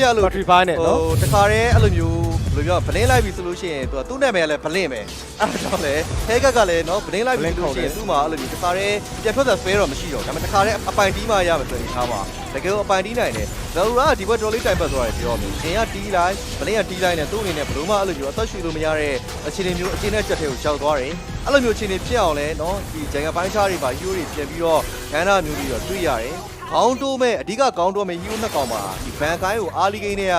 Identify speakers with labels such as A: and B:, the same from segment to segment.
A: ရလို့
B: battery file နဲ့နော်
A: တခါတည်းအဲ့လိုမျိုးဘယ်လိုပြောဗလင်းလိုက်ပြီဆိုလို့ရှိရင်သူနာမည်ကလည်းဗလင်းပဲအဲ့ဒါကြောင့်လေဟဲကလည်းနော်ဗလင်းလိုက်ပြီဆိုလို့ရှိရင်သူ့မှာအဲ့လိုမျိုးတခါတည်းပြန်ထွက်တဲ့ spare တော့မရှိတော့ဒါပေမဲ့တခါတည်းအပိုင်တီးမှရမယ်ဆိုရင်ထားပါတကယ်လို့အပိုင်တီးနိုင်တယ်ဇော်ရာဒီဘက်တော်လေးတိုင်ပတ်သွားတယ်ပြောမယ်ရှင်ကတီးလိုက်ဗလင်းကတီးလိုက်နဲ့သူ့အနေနဲ့ဘယ်လိုမှအဲ့လိုမျိုးအသက်ရှူလို့မရတဲ့အခြေအနေမျိုးအကျဉ်းနဲ့ကြက်ထဲကိုရောက်သွားတယ်အဲ့လိုမျိုးအခြေအနေဖြစ်အောင်လဲနော်ဒီဂျန်ကပိုင်းခြားတွေပါယူတွေပြန်ပြီးတော့ခန်းသားမျိုးတွေတော့တွေ့ရတယ်ကောင်းတိုးမဲ့အဓိကကောင်းတိုးမဲ့ဟီးရိုးနှစ်ကောင်ပါဒီဘန်ကိုင်းကိုအာလီဂိန်းတွေက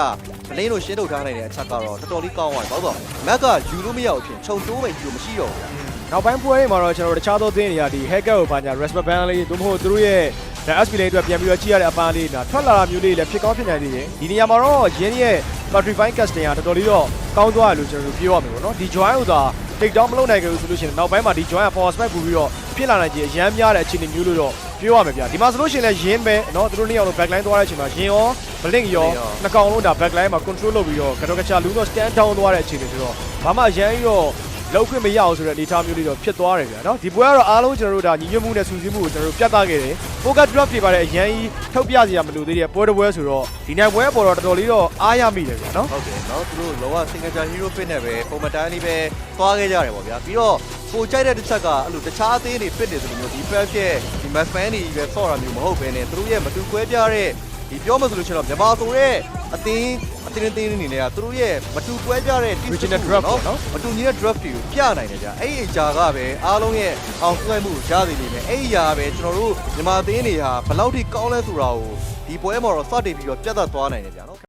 A: ဗလင်းလို့ရှင်းထုတ်ထားနိုင်တဲ့အချက်ကတော့တော်တော်လေးကောင်းသွားပြီဘာလို့မက်ကယူလို့မရဘူးဖြစ်ခြုံတိုးမဲ့ဟီးရိုးမရှိတော့ဘူး
B: နောက်ပိုင်းပွဲတွေမှာတော့ကျွန်တော်တို့တခြားသောသင်းတွေကဒီ hacker ကိုဘာညာ respect ban လေးသို့မဟုတ်သူတို့ရဲ့ဒါ SP လေးအတွက်ပြန်ပြီးတော့ကြည့်ရတဲ့အပန်းလေးနာထွက်လာတာမျိုးလေးလည်းဖြစ်ကောင်းဖြစ်နိုင်သေးတယ်ဒီနေရာမှာတော့ရင်းရဲ့ battery file casting ကတော်တော်လေးတော့ကောင်းသွားတယ်လို့ကျွန်တော်တို့ပြောရမယ်ပေါ့နော်ဒီ join ကိုသာ take down မလုပ်နိုင်ကြဘူးဆိုလို့ရှိရင်နောက်ပိုင်းမှာဒီ join က power spike ပူပြီးတော့ဖြစ်လာနိုင်ခြင်းအရန်များတဲ့အခြေအနေမျိုးလို့တော့ပြောရမယ်ဗျာဒီမှာဆိုလို့ရှိရင်လည်းရင်းပဲเนาะသူတို့နှစ်ယောက်လုံး backline သွားတဲ့အချိန်မှာရင်းရော blink ရောနှစ်ကောင်လုံးဒါ backline မှာ control လုပ်ပြီးတော့ကတော့ကချာလူတော့ stand down သွားတဲ့အခြေအနေဆိုတော့ဘာမှရမ်းရောလောက်ခွင့်မရအောင်ဆိုတဲ့အနေအထားမျိုးလေးတော့ဖြစ်သွားတယ်ဗျာเนาะဒီပွဲကတော့အားလုံးကျွန်တော်တို့ဒါညီညွတ်မှုနဲ့စုစည်းမှုကိုကျွန်တော်တို့ပြသခဲ့တယ် focus drop တွေပါတဲ့အရန်ကြီးထုတ်ပြစရာမလိုသေးတဲ့ပွဲတစ်ပွဲဆိုတော့ဒီနိုင်ပွဲပေါ်တော့တော်တော်လေးတော့အားရမိတယ်ဗျာเนาะ
A: ဟုတ်တယ်เนาะသူတို့လောက signature hero fit နဲ့ပဲပုံမှန်တိုင်းလေးပဲသွားခဲ့ကြတယ်ပေါ့ဗျာပြီးတော့ကိုကြိုက်တဲ့တစ်ချက်ကအဲ့လိုတခြားအသေးတွေ fit နေဆိုလို့မျိုးဒီ prep ရဲ့ဒီ match fan တွေပဲဆော့တာမျိုးမဟုတ်ဘဲနဲ့သူတို့ရဲ့မတူကွဲပြားတဲ့ဒီပြောမှဆိုလို့ရှိရင်တော့မြန်မာဆိုတဲ့အတင်းအနေနဲ့ကသူတို့ရဲ့မတူကွဲပြားတဲ့
B: original drop ပေါ့နော်
A: မတူညီတဲ့ drop တွေကိုပြနိုင်တယ်ဗျာအဲ့ဒီအကြာကပဲအားလုံးရဲ့အောင်ဆွဲမှုရသေးနေမယ်အဲ့ဒီအရာပဲကျွန်တော်တို့မြန်မာအသင်းတွေဟာဘယ်လောက်ထိကောင်းလဲဆိုတာကိုဒီပွဲမှာတော့စတင်ပြီးတော့ပြတ်သက်သွားနိုင်တယ်ဗျာနော်